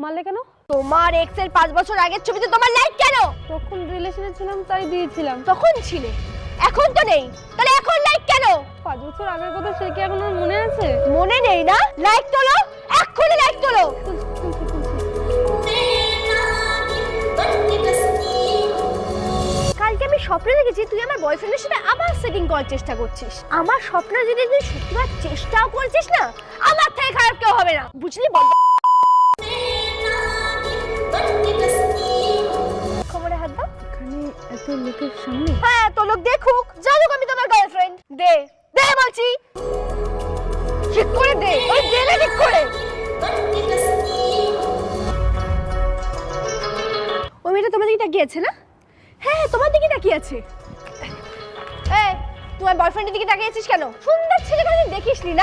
মারলে কেন? তোমার এক্স এর 5 বছর আগের ছবিতে তোমার লাইক কেন? তখন রিলেশনে ছিলাম তাই দিয়েছিলাম। তখন ছিলে, এখন তো নেই, তাহলে এখন লাইক কেন? 5 বছর আগের কথা সে কি এখন আর মনে আছে? মনে নেই না? লাইক তোলো, এক্ষুনি লাইক তোলো। কালকে আমি স্বপ্নে দেখেছি তুই আমার বয়ফ্রেন্ডের সাথে আবার সেটিং করার চেষ্টা করছিস। আমার স্বপ্ন যদি তুই সত্যি করার চেষ্টাও করছিস না, আমার থেকে খারাপ কেউ হবে না, বুঝলি? বল খবরে হাত দাও। এখানে এত লোকের সামনে? হ্যাঁ, তো লোক দেখুক, জানুক আমি তোমার গার্লফ্রেন্ড। দে দে বলছি, ঠিক করে দে। ওই দে না, ঠিক করে। ওই মেয়েটা তোমার দিকে তাকিয়ে আছে না? হ্যাঁ, তোমার দিকে তাকিয়ে আছে। এই, তোমার বয়ফ্রেন্ডের দিকে তাকিয়ে আছিস কেন? সুন্দর ছেলে কোনোদিন দেখিসনি না?